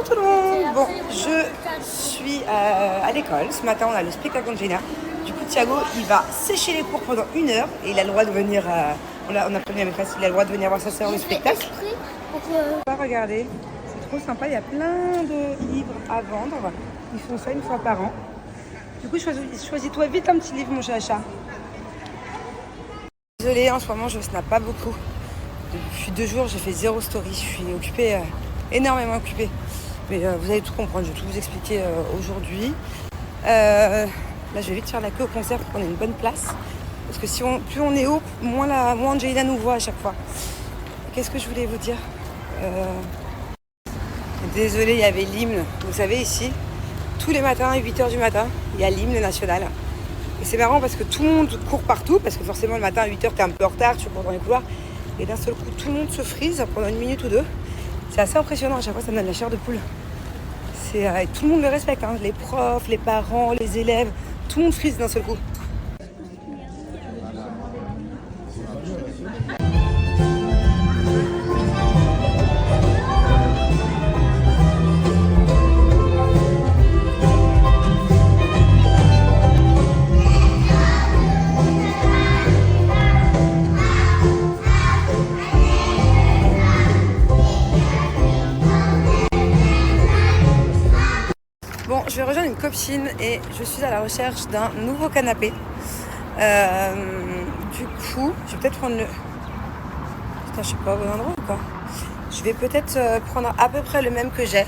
Bonjour tout le monde. Bon, je suis à l'école. Ce matin, on a le spectacle d'Angelina. Du coup, Thiago, il va sécher les cours pendant 1 heure et il a le droit de venir. On a prévenu la maîtresse, il a le droit de venir voir sa sœur le spectacle. On va regarder. C'est trop sympa. Il y a plein de livres à vendre. Ils font ça une fois par an. Du coup, choisis-toi vite un petit livre, mon chacha. Désolée, en ce moment, je snap pas beaucoup. Depuis 2 jours, j'ai fait 0 story. Je suis occupée, énormément occupée. Mais vous allez tout comprendre, je vais tout vous expliquer aujourd'hui. Là, je vais vite faire la queue au concert pour qu'on ait une bonne place. Parce que plus on est haut, moins Angelina nous voit à chaque fois. Qu'est-ce que je voulais vous dire Désolée, il y avait l'hymne. Vous savez, ici, tous les matins, à 8h du matin, il y a l'hymne national. Et c'est marrant parce que tout le monde court partout. Parce que forcément, le matin, à 8h, t'es un peu en retard, tu cours dans les couloirs. Et d'un seul coup, tout le monde se frise pendant 1 minute ou 2. C'est assez impressionnant, à chaque fois ça me donne la chair de poule. Tout le monde le respecte, hein. Les profs, les parents, les élèves, tout le monde frise d'un seul coup. Bon, je vais rejoindre une copine et je suis à la recherche d'un nouveau canapé. Du coup, je vais peut-être prendre le... Putain, je sais pas, au bon endroit ou quoi. Je vais peut-être prendre à peu près le même que j'ai.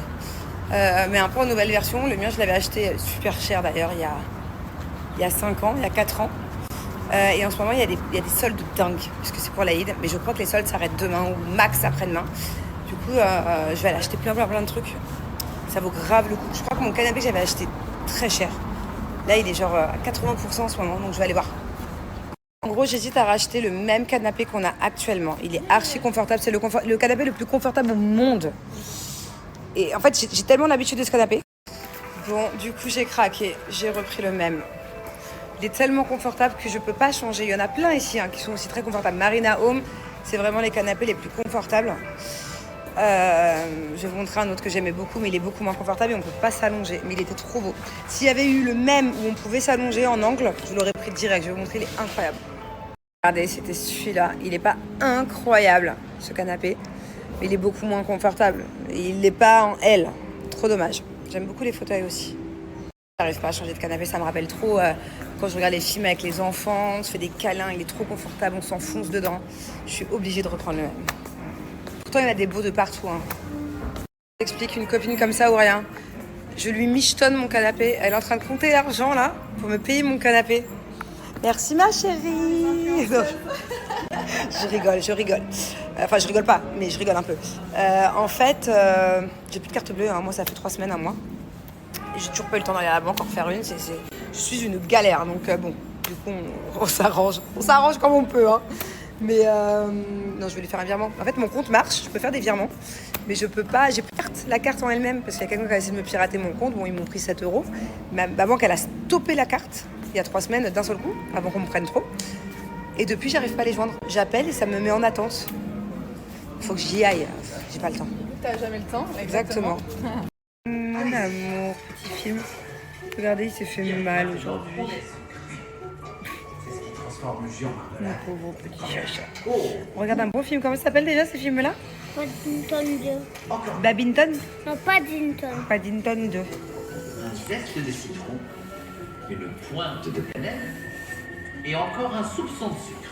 Mais un peu en nouvelle version. Le mien, je l'avais acheté super cher d'ailleurs il y a 5 ans, il y a 4 ans. Et en ce moment, il y a des soldes dingues, puisque c'est pour l'Aïd. Mais je crois que les soldes s'arrêtent demain ou max après-demain. Du coup, je vais aller acheter plein de trucs. Ça vaut grave le coup. Je crois que mon canapé que j'avais acheté très cher. Là, il est genre à 80% en ce moment, donc je vais aller voir. En gros, j'hésite à racheter le même canapé qu'on a actuellement. Il est archi confortable. C'est le canapé le plus confortable au monde. Et en fait, j'ai tellement l'habitude de ce canapé. Bon, du coup, j'ai craqué. J'ai repris le même. Il est tellement confortable que je peux pas changer. Il y en a plein ici qui sont aussi très confortables. Marina Home, c'est vraiment les canapés les plus confortables. Je vais vous montrer un autre que j'aimais beaucoup, mais il est beaucoup moins confortable et on ne peut pas s'allonger. Mais il était trop beau. S'il y avait eu le même où on pouvait s'allonger en angle, je l'aurais pris direct. Je vais vous montrer, il est incroyable. Regardez, c'était celui-là. Il n'est pas incroyable, ce canapé, mais il est beaucoup moins confortable. Et il n'est pas en L. Trop dommage. J'aime beaucoup les fauteuils aussi. J'arrive pas à changer de canapé, ça me rappelle trop quand je regarde les films avec les enfants, on se fait des câlins, il est trop confortable, on s'enfonce dedans. Je suis obligée de reprendre le même. Pourtant, il y en a des beaux de partout. J'explique une copine comme ça ou rien. Je lui michetonne mon canapé. Elle est en train de compter l'argent là pour me payer mon canapé. Merci ma chérie. Je rigole. Enfin, je rigole pas, mais je rigole un peu. En fait, j'ai plus de carte bleue. Moi, ça fait 3 semaines, un mois. J'ai toujours pas eu le temps d'aller à la banque en refaire une. Je suis une galère. Donc bon, du coup, on s'arrange. On s'arrange comme on peut. Mais non, je vais lui faire un virement. En fait, mon compte marche. Je peux faire des virements. Mais je peux pas. J'ai plus de carte. La carte en elle-même. Parce qu'il y a quelqu'un qui a essayé de me pirater mon compte. Bon, ils m'ont pris 7 €. Ma banque, elle a stoppé la carte il y a 3 semaines d'un seul coup. Avant qu'on me prenne trop. Et depuis, j'arrive pas à les joindre. J'appelle et ça me met en attente. Faut que j'y aille. J'ai pas le temps. T'as jamais le temps. Exactement. Mon amour, petit film. Regardez, il s'est fait mal aujourd'hui. Mon pauvre petit chacha. On regarde un bon film. Comment ça s'appelle déjà ces films-là? Paddington 2. Babington? Non, Paddington. Paddington 2. Un zeste de citron, une pointe de cannelle et encore un soupçon de sucre.